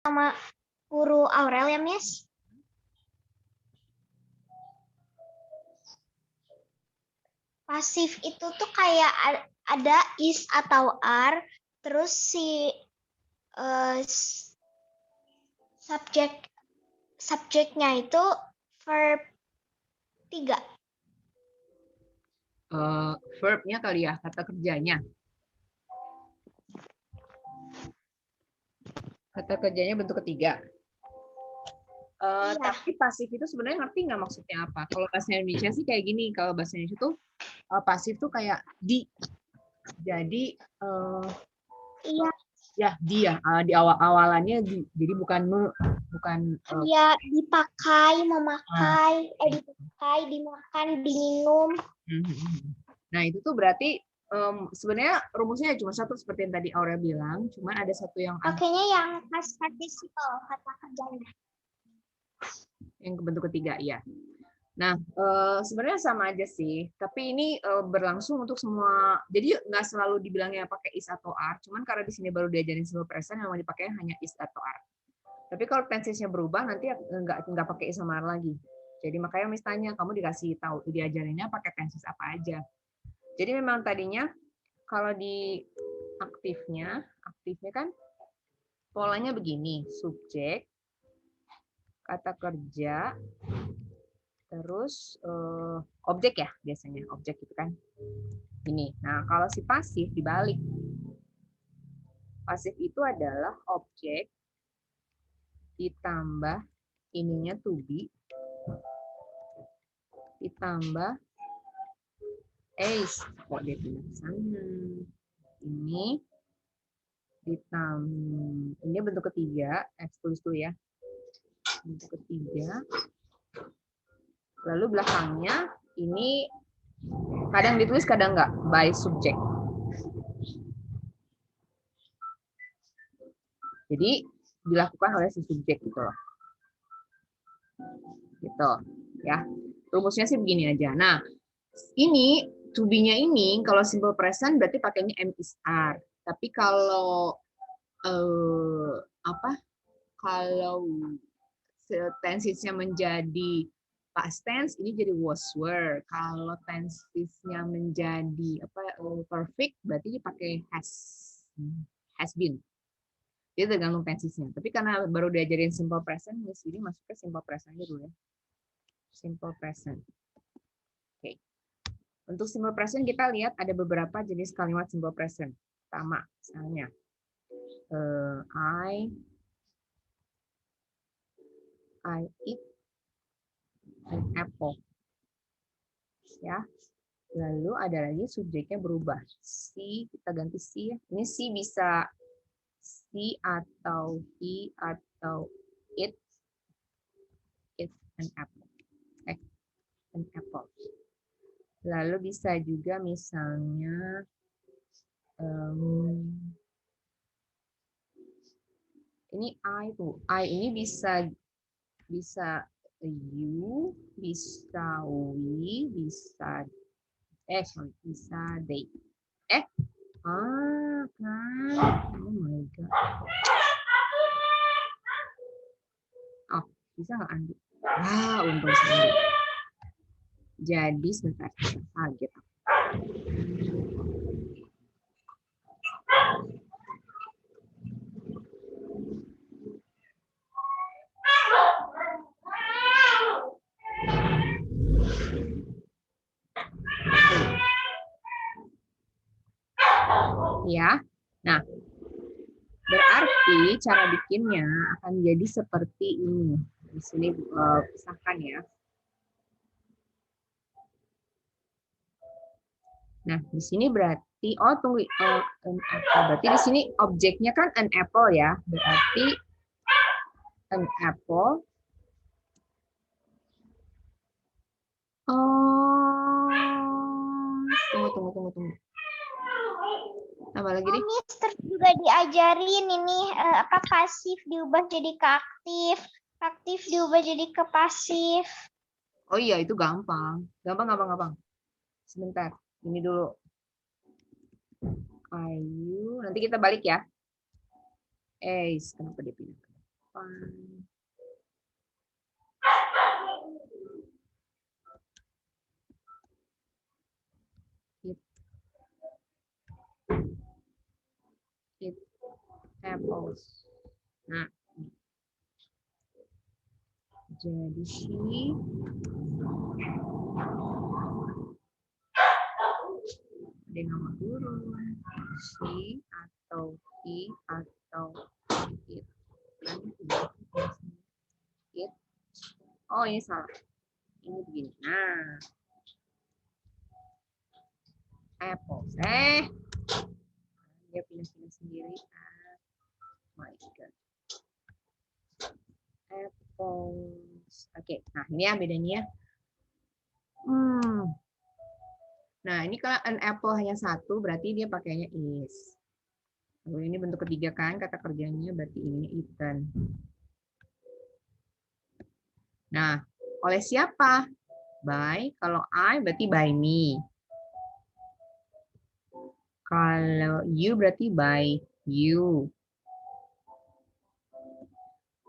sama guru Aurel ya, Miss. Pasif itu tuh kayak ada is atau are, terus si subjeknya itu verb 3. Verbnya kali ya, kata kerjanya. Kata kerjanya bentuk ketiga. Iya. Tapi pasif itu sebenarnya ngerti nggak maksudnya apa? Kalau bahasa Indonesia sih kayak gini. Kalau bahasa Indonesia tuh pasif tuh kayak di. Jadi Iya. ya dia di awal-awalannya di. Jadi bukan Iya, dipakai, memakai, dipakai, dimakan, diminum. Nah, itu tuh berarti sebenarnya rumusnya cuma satu seperti yang tadi Aurel bilang, cuma ada satu yang pakainya yang past participle, kata kerjanya. Yang bentuk ketiga, ya. Nah, sebenarnya sama aja sih, tapi ini berlangsung untuk semua. Jadi nggak selalu dibilangnya pakai is atau are, cuman karena di sini baru diajarin simple present, memang dipakai hanya is atau are. Tapi kalau tenses-nya berubah nanti nggak pakai is sama are lagi. Jadi makanya misalnya kamu dikasih tahu diajarinnya pakai tenses apa aja. Jadi memang tadinya kalau di aktifnya kan polanya begini, subjek, kata kerja, terus objek ya biasanya, objek itu kan. Ini. Nah, kalau si pasif dibalik. Pasif itu adalah objek ditambah ininya to be ditambah is. Kok dia pindah ke sana? Ini ditambah ini bentuk ketiga, tulis dulu ya. Bentuk ketiga. Lalu belakangnya ini kadang ditulis kadang enggak, by subject. Jadi dilakukan oleh si subjek gitu loh. Gitu ya. Rumusnya sih begini aja. Nah, ini to be-nya ini kalau simple present berarti pakainya am is are. Tapi kalau kalau tensesnya menjadi past tense ini jadi was were. Kalau tensesnya menjadi perfect berarti dipakai has been. Jadi tergantung tensesnya. Tapi karena baru diajarin simple present, Miss ini masuk ke simple present-nya dulu ya. Simple present. Oke. Untuk simple present kita lihat ada beberapa jenis kalimat simple present. Pertama, misalnya I eat an apple. Ya. Lalu ada lagi subjeknya berubah. Si, kita ganti si ya. Ini si bisa si atau he atau it. It's an apple. An apple. Lalu bisa juga misalnya ini I tuh. I ini bisa you, bisa we, bisa bisa they. Kan. Oh my god. Oh, bisa nggak Andi? Wah, untung sekali. Jadi sebentar, kaget. Ya. Nah, berarti cara bikinnya akan jadi seperti ini. Di sini pisahkan ya. Nah, di sini berarti tunggu berarti di sini objeknya kan an apple ya. Berarti an apple. Tunggu. Apa lagi nih? Mister juga diajarin ini pasif diubah jadi ke aktif, aktif diubah jadi ke pasif. Oh iya, itu gampang. Gampang. Sebentar, ini dulu. Ayo, nanti kita balik ya. Kenapa dia pindah? fine. Eat apples. Nah, jadi she ada nama guru, she atau he atau it kan it. Oh ini salah, ini begini. Nah, apples. Dia pilih-pilih sendiri. My God. Apples. Oke, nah ini ya bedanya. Nah, ini kalau an apple hanya satu, berarti dia pakainya is. Lalu ini bentuk ketiga kan, kata kerjanya berarti ini eaten. Nah, oleh siapa? By. Kalau I berarti by me. Kalau you berarti by you.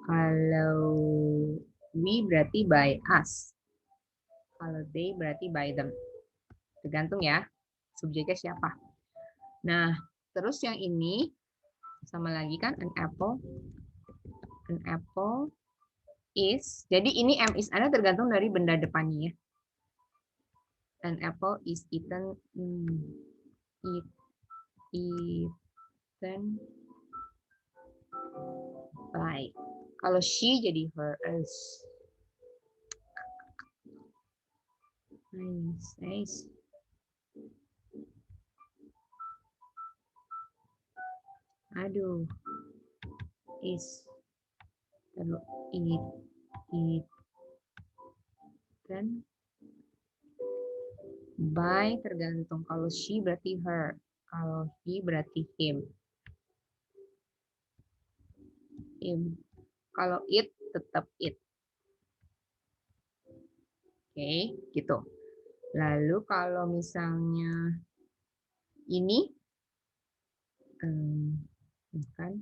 Kalau we berarti by us. Kalau they berarti by them. Tergantung ya, subjeknya siapa. Nah, terus yang ini sama lagi kan an apple is. Jadi ini am is ada tergantung dari benda depannya ya. An apple is eaten eaten by. Kalau she jadi hers. Nice. Aduh. Is. Terus eaten by tergantung. Kalau she berarti her. Kalau he berarti him. Kalau it tetap it. Oke, gitu. Lalu kalau misalnya ini bukan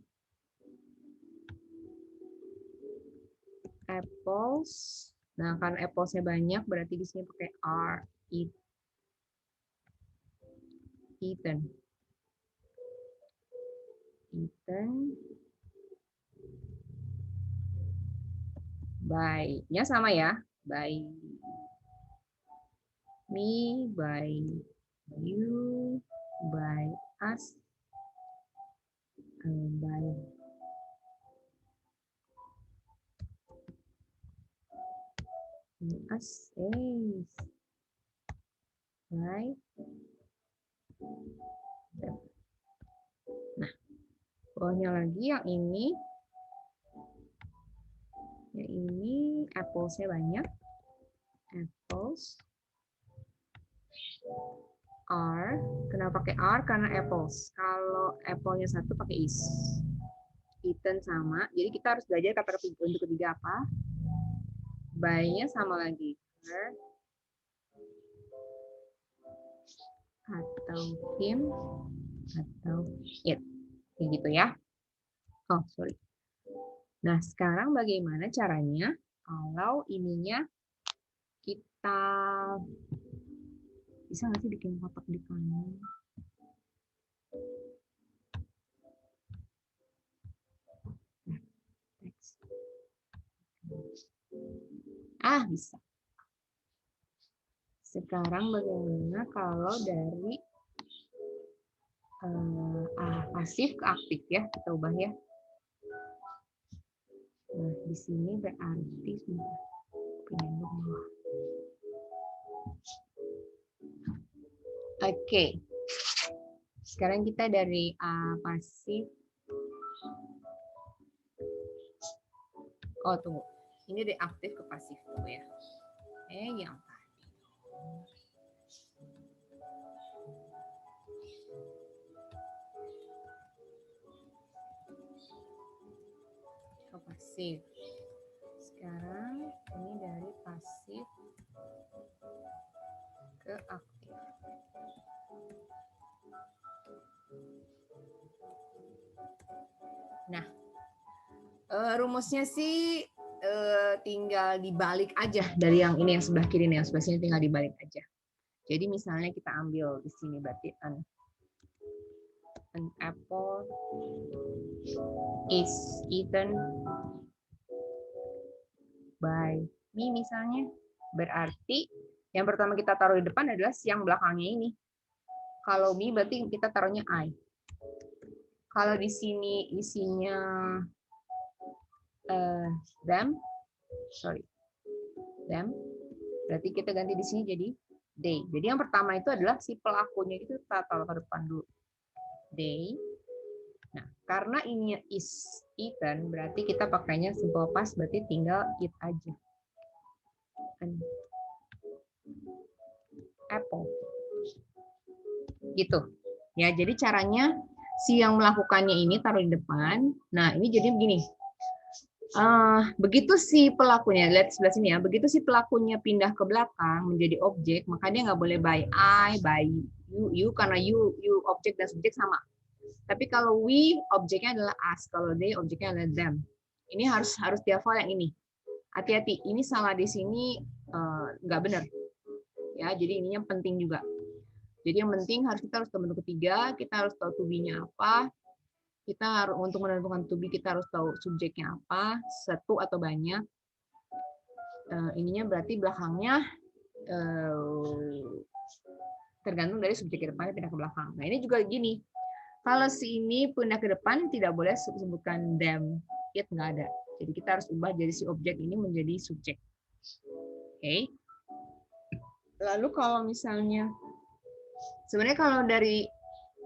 apples. Nah, karena applesnya banyak berarti di sini pakai are, eaten by-nya sama ya, by me, by you, by us, by us, by them. Nah, bawahnya lagi yang ini applesnya banyak. Apples are. Kenapa pakai are? Karena apples. Kalau apple-nya satu pakai is. Eaten sama. Jadi kita harus belajar kata untuk ketiga apa? By-nya sama lagi. Her atau him atau it. Kayak gitu ya. Oh, sorry. Nah, sekarang bagaimana caranya kalau ininya kita bisa nggak sih bikin kotak di kanan? Bisa. Sekarang bagaimana kalau dari pasif ke aktif ya, kita ubah ya. Nah, di sini berarti Oke. Sekarang kita dari pasif. Oh, tunggu. Ini dari aktif ke pasif dulu ya. Yang tadi. Ke pasif. Sekarang ini dari pasif ke aktif. Nah, Rumusnya sih tinggal dibalik aja dari yang ini yang sebelah kiri nih, yang sebelah sini tinggal dibalik aja. Jadi misalnya kita ambil di sini berarti an apple is eaten by me misalnya. Berarti yang pertama kita taruh di depan adalah si yang belakangnya ini. Kalau me berarti kita taruhnya I. Kalau di sini isinya them, berarti kita ganti di sini jadi they. Jadi yang pertama itu adalah si pelakunya itu kita taruh ke depan dulu. They. Nah, karena ini is eaten, berarti kita pakainya simple past, berarti tinggal eat aja. Apple. Gitu. Ya, jadi caranya si yang melakukannya ini taruh di depan. Nah, ini jadi begini. Begitu si pelakunya, lihat sebelah sini ya, begitu si pelakunya pindah ke belakang menjadi objek, maka dia nggak boleh by I, by you karena you objek dan subjek sama. Tapi kalau we, objeknya adalah us, kalau they, objeknya adalah them. Ini harus dihafal yang ini. Hati-hati, ini salah di sini nggak benar. Ya, jadi ininya penting juga. Jadi yang penting kita harus tahu bentuk ketiga, kita harus tahu to be-nya apa. Kita harus untuk menentukan to be kita harus tahu subjeknya apa, satu atau banyak. Ininya berarti belakangnya tergantung dari subjek ke depannya pindah ke belakang. Nah ini juga gini, kalau si ini pindah ke depan tidak boleh sebutkan them, it nggak ada. Jadi kita harus ubah jadi si objek ini menjadi subjek. Oke. Lalu kalau misalnya sebenarnya kalau dari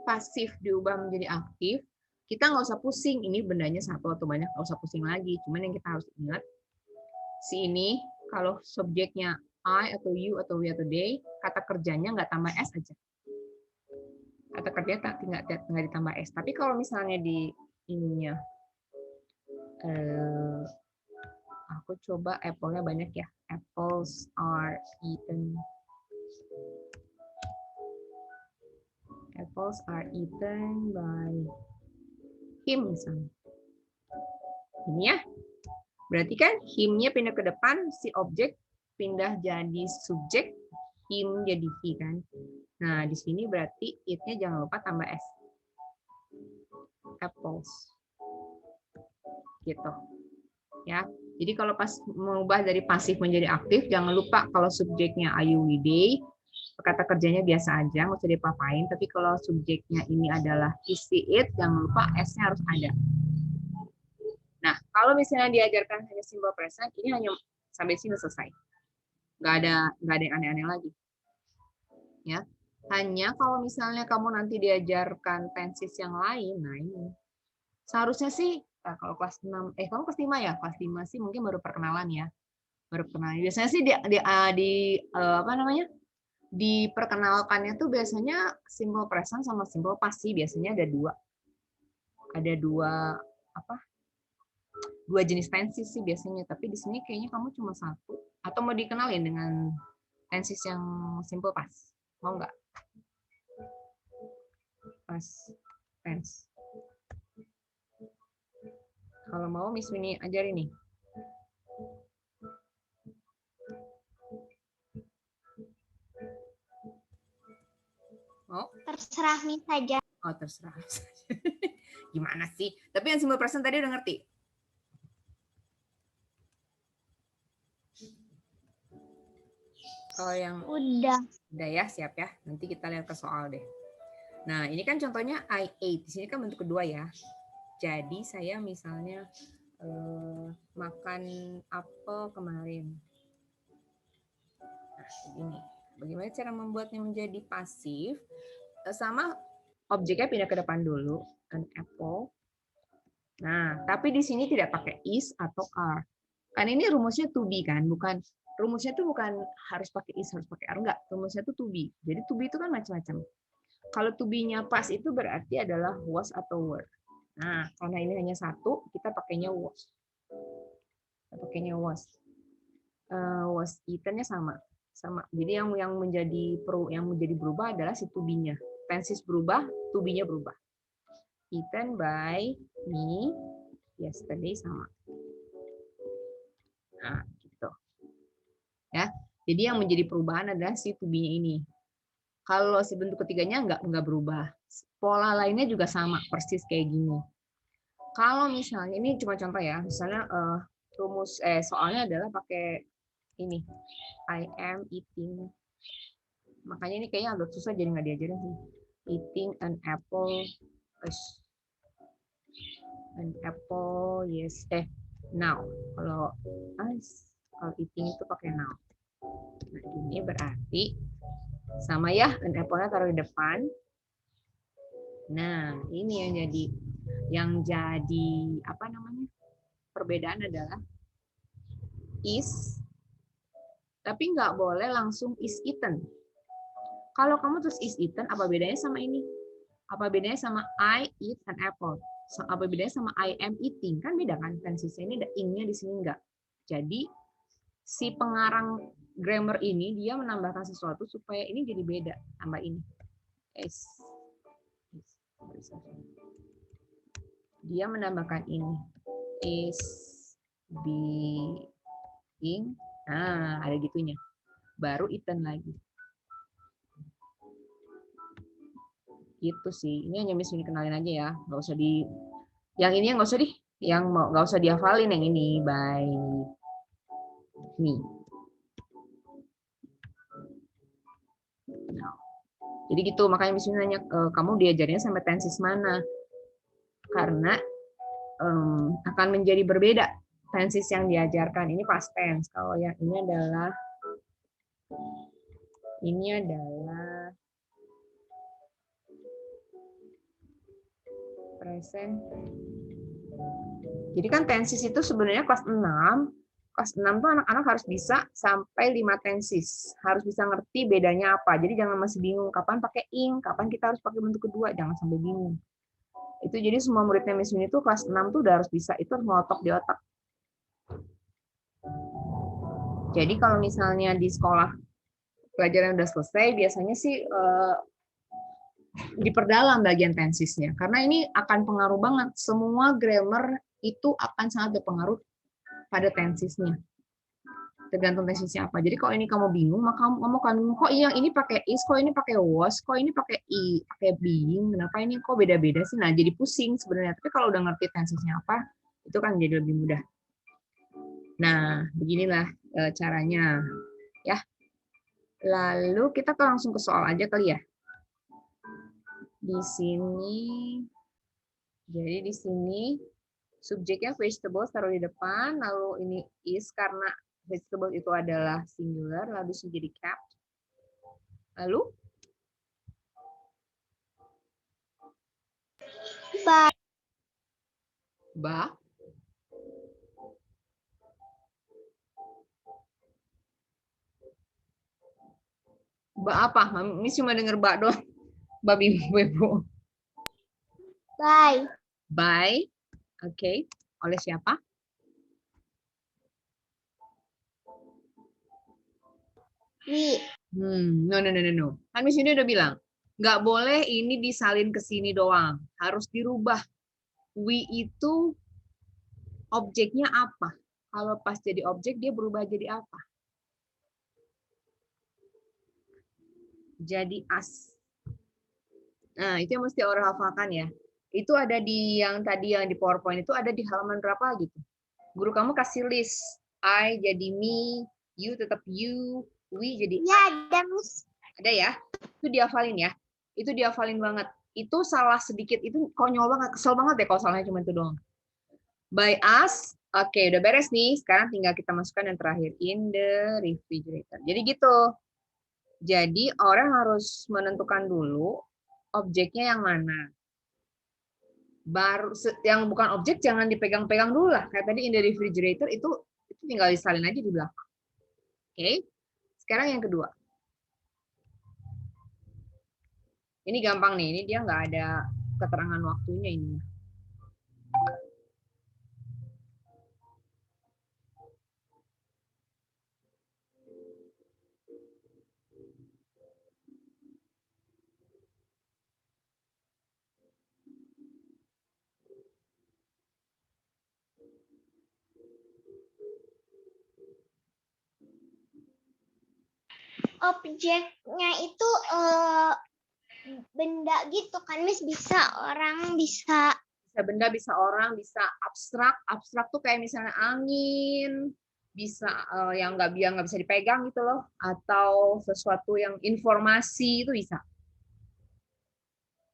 pasif diubah menjadi aktif, kita nggak usah pusing ini bendanya satu atau banyak, nggak usah pusing lagi. Cuman yang kita harus ingat, si ini kalau subjeknya I atau you atau we atau they, kata kerjanya nggak tambah S aja. Kata kerja nggak ditambah S. Tapi kalau misalnya di ininya, aku coba apple-nya banyak ya. Apples are eaten. Apples are eaten by him misalnya. Ini ya. Berarti kan him-nya pindah ke depan, si objek pindah jadi subjek, him jadi he kan. Nah, di sini berarti it-nya jangan lupa tambah S. Apples. Gitu. Ya. Jadi kalau pas mengubah dari pasif menjadi aktif, jangan lupa kalau subjeknya I, you, we, they, kata kerjanya biasa aja, nggak usah diapa-apain. Tapi kalau subjeknya ini adalah he, she, it, jangan lupa S-nya harus ada. Nah, kalau misalnya diajarkan hanya simple present, ini hanya sampai sini selesai. Nggak ada yang aneh-aneh lagi. Ya, hanya kalau misalnya kamu nanti diajarkan tenses yang lain, nah ini seharusnya sih kalau kelas 6, kamu kelas 5 ya? Kelas 5 sih mungkin baru perkenalan ya. Baru perkenalan. Biasanya sih apa namanya? Diperkenalkannya tuh biasanya simple present sama simple past sih, biasanya ada dua. Ada dua jenis tenses sih biasanya, tapi di sini kayaknya kamu cuma satu. Atau mau dikenalin dengan tenses yang simple past? Mau nggak? Past tense. Kalau mau Miss Winnie ajarin nih. Oh? Terserah Miss saja. Oh, terserah. Gimana sih? Tapi yang simple present tadi udah ngerti? Kalau yang udah ya, siap ya. Nanti kita lihat ke soal deh. Nah, ini kan contohnya I ate. Di sini kan bentuk kedua ya. Jadi saya misalnya makan apel kemarin. Nah, ini. Bagaimana cara membuatnya menjadi pasif? Sama objeknya pindah ke depan dulu, an apple. Nah, tapi di sini tidak pakai is atau are. Kan ini rumusnya to be kan, bukan rumusnya tuh bukan harus pakai is, harus pakai are, enggak. Rumusnya tuh to be. Jadi to be itu kan macam-macam. Kalau to be-nya pas itu berarti adalah was atau were. Nah, karena ini hanya satu, kita pakainya was. Kita pakainya was. Was eaten-nya sama. Jadi yang menjadi berubah adalah si to be-nya. Tenses berubah, to be-nya berubah. Eaten by me. Yesterday sama. Nah, gitu. Ya. Jadi yang menjadi perubahan adalah si to be-nya ini. Kalau si bentuk ketiganya nggak berubah. Pola lainnya juga sama, persis kayak gini. Kalau misalnya, ini cuma contoh ya, misalnya soalnya adalah pakai ini, I am eating. Makanya ini kayaknya agak susah jadi nggak diajarin sih. Eating an apple, yes. Now. Kalau eating itu pakai now. Nah, ini berarti sama ya, an apple-nya taruh di depan. Nah, ini yang jadi apa namanya? Perbedaan adalah is, tapi nggak boleh langsung is eaten. Kalau kamu terus is eaten, apa bedanya sama ini? Apa bedanya sama I eat an apple? Apa bedanya sama I am eating? Kan beda kan tensisnya, ini ada ing-nya di sini enggak. Jadi si pengarang grammar ini dia menambahkan sesuatu supaya ini jadi beda, tambah ini. Dia menambahkan ini. Is being. Nah, ada gitunya. Baru eaten lagi. Gitu sih. Ini hanya Miss ini kenalin aja ya. Nggak usah yang ini nggak usah nggak usah dihafalin yang ini. By me. Nah, jadi gitu. Makanya Miss ini nanya, kamu diajarinnya sampai tensis mana? Karena akan menjadi berbeda tensis yang diajarkan. Ini past tense. Kalau yang ini adalah present. Jadi kan tensis itu sebenarnya kelas 6. Kelas 6 tuh anak-anak harus bisa sampai 5 tensis. Harus bisa ngerti bedanya apa. Jadi jangan masih bingung kapan pakai ing, kapan kita harus pakai bentuk kedua, jangan sampai bingung. Itu jadi semua muridnya Miss Yuni itu kelas 6 tuh udah harus bisa, itu harus melotok di otak. Jadi kalau misalnya di sekolah pelajaran udah selesai, biasanya sih diperdalam bagian tensisnya. Karena ini akan pengaruh banget. Semua grammar itu akan sangat berpengaruh pada tensisnya. Tergantung tensisnya apa. Jadi kalau ini kamu bingung, maka kamu kan kok yang ini pakai is, kok ini pakai was, kok ini pakai pakai being, kenapa ini kok beda-beda sih? Nah, jadi pusing sebenarnya. Tapi kalau udah ngerti tensisnya apa, itu kan jadi lebih mudah. Nah, beginilah caranya. Ya. Lalu kita langsung ke soal aja kali ya. Di sini, jadi di sini subjeknya vegetables taruh di depan, lalu ini is karena vegetables itu adalah singular, lalu jadi kept. Lalu ba. Ba apa? Miss cuma denger ba doang. Babi bebo. By. By. Oke. Oleh siapa? We. No. Kan Miss ini udah bilang, nggak boleh ini disalin ke sini doang. Harus dirubah. We itu objeknya apa? Kalau pas jadi objek, dia berubah jadi apa? Jadi as. Nah, itu yang mesti orang hafalkan ya. Itu ada di yang tadi yang di PowerPoint itu ada di halaman berapa gitu. Guru kamu kasih list. I jadi me, you tetap you, we jadi ya ada Miss. Ada ya? Itu dihafalin ya. Itu dihafalin banget. Itu salah sedikit itu konyol banget, kesel banget deh kalau salahnya cuma itu doang. By us, oke, udah beres nih. Sekarang tinggal kita masukkan yang terakhir, in the refrigerator. Jadi gitu. Jadi orang harus menentukan dulu objeknya yang mana. Baru yang bukan objek jangan dipegang-pegang dulu lah. Kayak tadi in the refrigerator itu tinggal disalin aja di belakang. Oke. Sekarang yang kedua. Ini gampang nih. Ini dia nggak ada keterangan waktunya ini. objeknya itu benda gitu kan, Miss? Bisa orang, bisa benda, bisa orang, bisa abstrak. Abstrak tuh kayak misalnya angin, bisa yang nggak bisa dipegang gitu loh, atau sesuatu yang informasi itu bisa.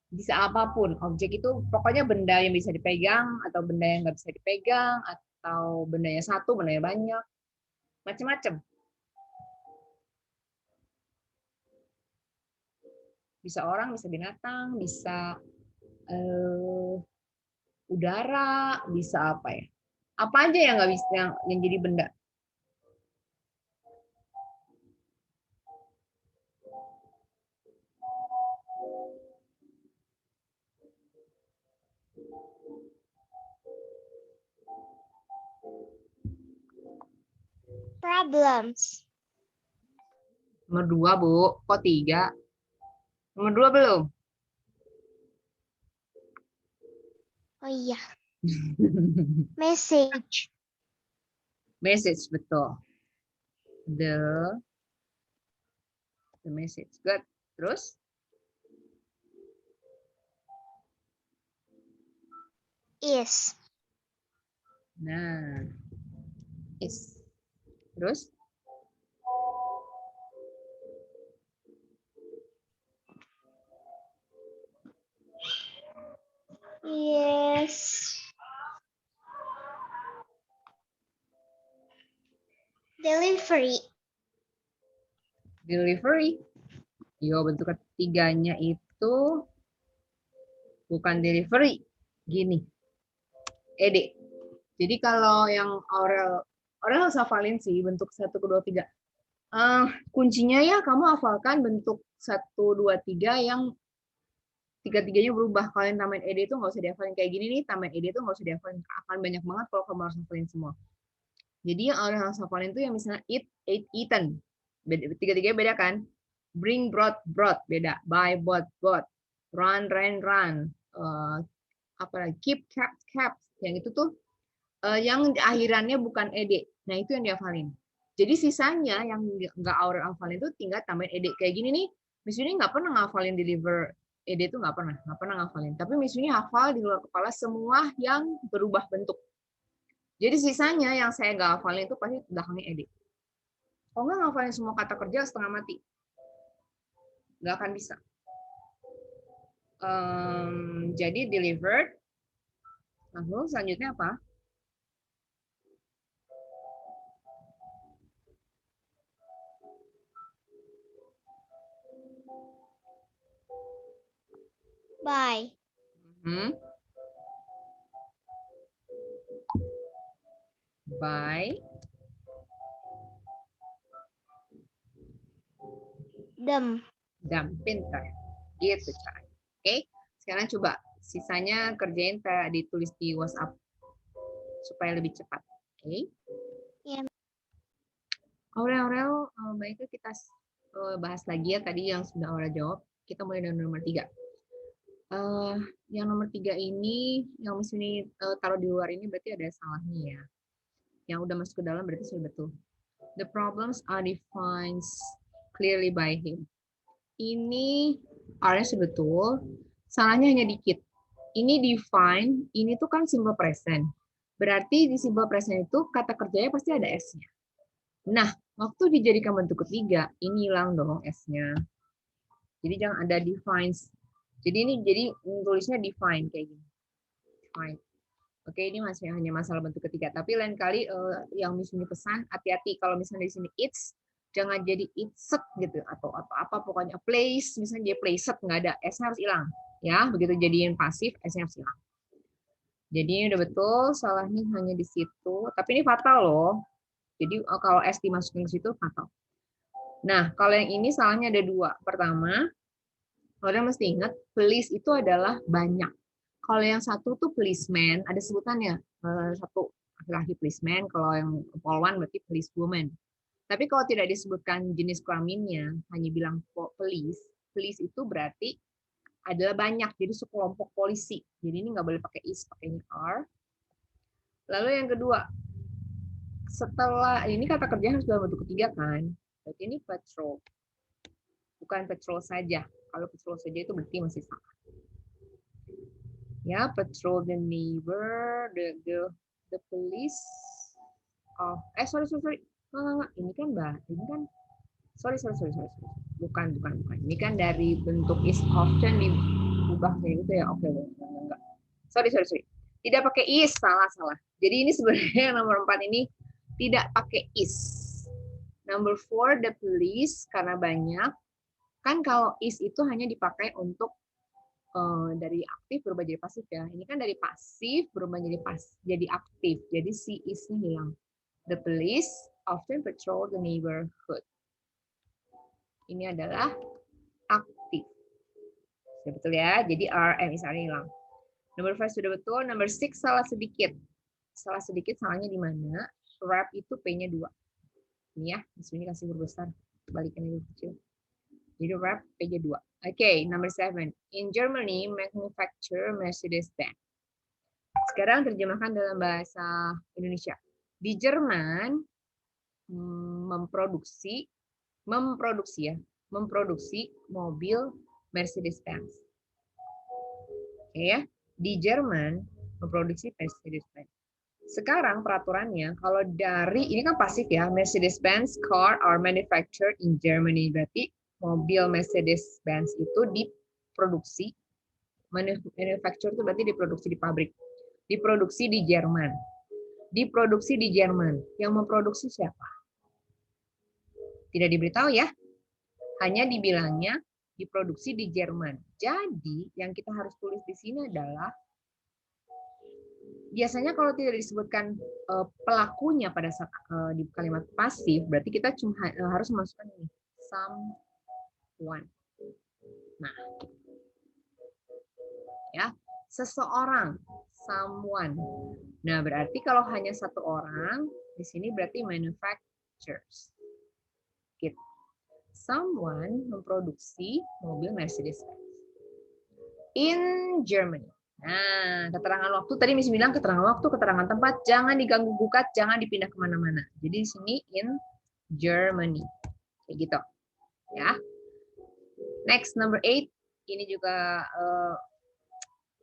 Bisa apapun, objek itu pokoknya benda yang bisa dipegang atau benda yang nggak bisa dipegang atau bendanya satu, bendanya banyak, macam-macam. Bisa orang, bisa binatang, bisa udara, bisa apa ya? Apa aja yang nggak bisa yang jadi benda? problems. Nomor 2, Bu. Kok 3? Nomor 2 belum? Oh iya. Message. Message, betul. The message. Good. Terus? Is. Nah, is. Terus? Yes. Delivery. Delivery. Yo, bentuk ketiganya itu bukan delivery. Gini. Ede. Jadi kalau yang Aurel harus hafalin sih bentuk 1, 2, 3. Kuncinya ya kamu hafalkan bentuk 1, 2, 3 yang tiga-tiganya berubah. Kalau yang tambahin ed itu nggak usah dihafalin kayak gini nih, tambahin ed itu nggak usah dihafalin, akan banyak banget kalau kamu harus hafalin semua. Jadi yang orang harus hafalin itu yang misalnya eat, ate, eaten. Tiga-tiganya beda kan? Bring, brought, brought, beda. Buy, bought, bought. Run, ran, run. Apalagi keep, kept, kept. Yang itu tuh yang akhirannya bukan ed. Nah itu yang dihafalin. Jadi sisanya yang nggak Aurel hafalin itu tinggal tambahin ed. Kayak gini nih, Miss Yuni nggak pernah ngafalin deliver ed itu nggak pernah ngafalin. Tapi Miss Yuni hafal di luar kepala semua yang berubah bentuk. Jadi sisanya yang saya nggak hafalin itu pasti belakangnya ed. Kalau nggak ngafalin semua kata kerja setengah mati, nggak akan bisa. Jadi delivered. Lalu selanjutnya apa? Buy. By. Them. Pinter. Gitu caranya. Oke, sekarang coba sisanya kerjain ditulis di WhatsApp supaya lebih cepat. Oke. Ya. Aurel, baiknya kita bahas lagi ya tadi yang sudah Aurel jawab. Kita mulai dari nomor 3. Yang nomor 3 ini, yang Miss ini taruh di luar ini berarti ada salahnya ya. Yang udah masuk ke dalam berarti sudah betul. The problems are defined clearly by him. Ini R-nya sudah betul, salahnya hanya dikit. Ini define, ini tuh kan simple present. Berarti di simple present itu kata kerjanya pasti ada S-nya. Nah, waktu dijadikan bentuk ketiga, ini hilang dong S-nya. Jadi jangan ada defines. Jadi tulisnya define kayak gini. Define. Oke, ini masih hanya masalah bentuk ketiga. Tapi lain kali yang misalnya pesan, hati-hati kalau misalnya di sini it's, jangan jadi it's gitu atau apa pokoknya place, misalnya dia place nggak ada S-nya harus hilang. Ya, begitu jadiin pasif S-nya harus hilang. Jadi ini udah betul, salahnya hanya di situ. Tapi ini fatal loh. Jadi kalau S dimasukin ke situ fatal. Nah, kalau yang ini salahnya ada 2. Pertama, kalian mesti ingat, please itu adalah banyak. Kalau yang satu tuh policeman, ada sebutannya. Satu laki-laki policeman, kalau yang polwan berarti police woman. Tapi kalau tidak disebutkan jenis kelaminnya, hanya bilang police, police itu berarti adalah banyak, jadi sekelompok polisi. Jadi ini nggak boleh pakai is, pakainya are. Lalu yang kedua, setelah ini kata kerja harus dalam bentuk ketiga kan, berarti ini patrol. bukan patrol saja. Kalau patrol saja itu berarti masih salah. Ya, patrol the neighbor, the police. Oh, sorry. Enggak. Ini kan sorry. Bukan. Ini kan dari bentuk is often diubah kayak gitu ya. Oke. Enggak. Sorry. Tidak pakai is, salah. Jadi ini sebenarnya nomor 4 ini tidak pakai is. Number 4, the police, karena banyak. Kan kalau is itu hanya dipakai untuk dari aktif berubah jadi pasif ya. Ini kan dari pasif berubah jadi aktif. Jadi si is-nya hilang. The police often patrol the neighborhood. Ini adalah aktif. Sudah betul ya. Jadi RM is-nya hilang. Number 5 sudah betul. Number 6 salah sedikit. Salah sedikit salahnya di mana? Wrap itu P-nya 2. Ini ya, di sini kasih huruf besar. Balikan huruf kecil. Jadi wrap P-nya 2. Okay, number 7. In Germany, manufacture Mercedes-Benz. Sekarang terjemahkan dalam bahasa Indonesia. Di Jerman memproduksi mobil Mercedes-Benz. Oke ya, di Jerman memproduksi Mercedes-Benz. Sekarang peraturannya kalau dari ini kan pasif ya, Mercedes-Benz car are manufactured in Germany, berarti mobil Mercedes-Benz itu diproduksi, manufacture itu berarti diproduksi di pabrik, diproduksi di Jerman. Diproduksi di Jerman. Yang memproduksi siapa? Tidak diberitahu ya. Hanya dibilangnya diproduksi di Jerman. Jadi yang kita harus tulis di sini adalah biasanya kalau tidak disebutkan pelakunya pada saat di kalimat pasif, berarti kita cuma harus memasukkan ini someone. Nah, ya, seseorang, someone. Nah, berarti kalau hanya satu orang, di sini berarti manufacturers. Gitu. Someone memproduksi mobil Mercedes-Benz in Germany. Nah, keterangan waktu tadi Miss bilang keterangan waktu, keterangan tempat, jangan diganggu gugat, jangan dipindah kemana-mana. Jadi di sini in Germany, kayak gitu, ya. Next number 8, ini juga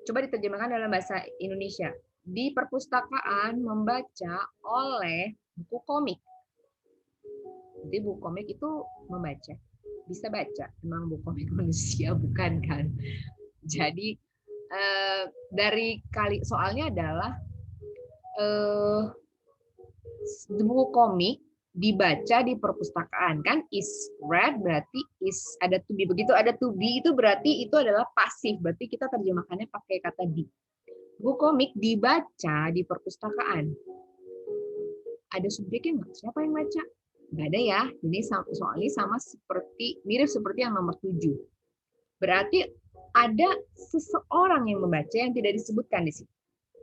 coba diterjemahkan dalam bahasa Indonesia. Di perpustakaan membaca oleh buku komik. Jadi buku komik itu membaca, bisa baca. Memang buku komik manusia bukan kan? Jadi dari soalnya adalah buku komik dibaca di perpustakaan kan, is read berarti is ada to be, begitu ada to be itu berarti itu adalah pasif, berarti kita terjemahkannya pakai kata di. Buku komik dibaca di perpustakaan. Ada subjeknya nggak? Siapa yang baca? Nggak ada ya. Ini soalnya mirip seperti yang nomor 7. Berarti ada seseorang yang membaca yang tidak disebutkan di sini.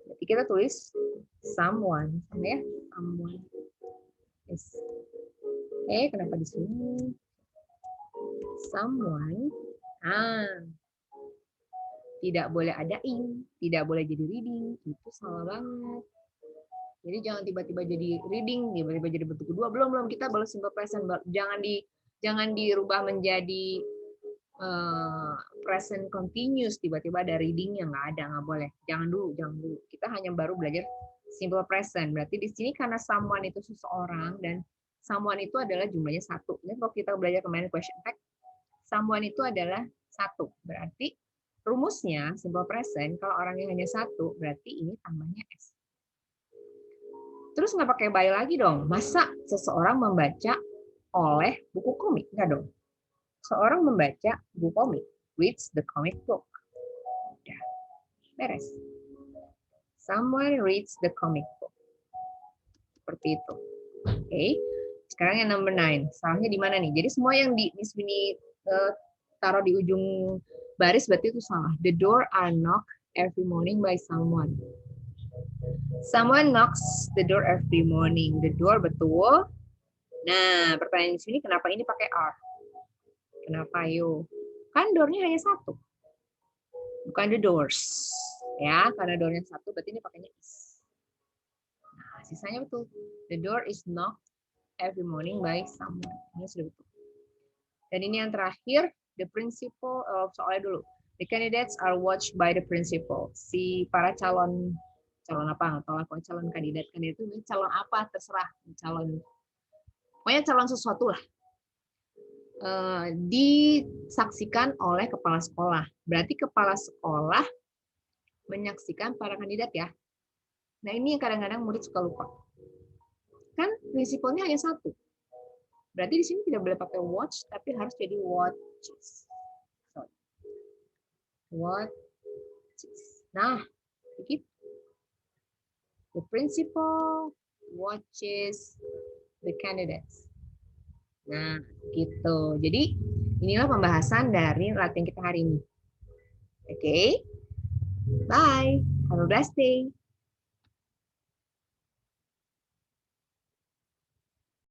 Berarti kita tulis someone, sama ya, someone. Yes. Kenapa di sini? Someone. Tidak boleh ada in, tidak boleh jadi reading, itu salah banget. Jadi jangan tiba-tiba jadi reading, tiba-tiba jadi bentuk kedua. Belum kita baru simple present. Jangan dirubah menjadi present continuous, tiba-tiba ada reading yang nggak boleh. Jangan dulu. Kita hanya baru belajar simple present. Berarti di sini karena someone itu seseorang dan someone itu adalah jumlahnya 1. Ini kalau kita belajar kemarin question text, someone itu adalah 1. Berarti rumusnya simple present kalau orangnya hanya 1, berarti ini tambahnya s. Terus nggak pakai by lagi dong. Masa seseorang membaca oleh buku komik? Nggak dong. Seorang membaca buku komik. Reads the comic book. Udah. Beres. Someone reads the comic book. Seperti itu. Oke. Sekarang yang number 9. Salahnya di mana nih? Jadi semua yang di sini taruh di ujung baris berarti itu salah. The door are knocked every morning by someone. Someone knocks the door every morning. The door betul. Nah, pertanyaan di sini kenapa ini pakai are? Kenapa yo? Kan door-nya hanya 1. Bukan the doors. Ya, karena door-nya 1 berarti ini pakainya is. Nah, sisanya betul. The door is knocked every morning by someone. Ini sudah betul. Dan ini yang terakhir, the principal, soalnya dulu. The candidates are watched by the principal. Si para calon apa? Atau calon kandidat itu calon apa terserah, pokoknya calon sesuatu lah. Disaksikan oleh kepala sekolah. Berarti kepala sekolah menyaksikan para kandidat ya. Nah ini yang kadang-kadang murid suka lupa. Kan prinsipalnya hanya satu. Berarti di sini tidak boleh pakai watch, tapi harus jadi watches. Watches. Nah, begitu. The principal watches the candidates. Nah, gitu. Jadi, inilah pembahasan dari latihan kita hari ini. Oke? Bye. Have a blessed day.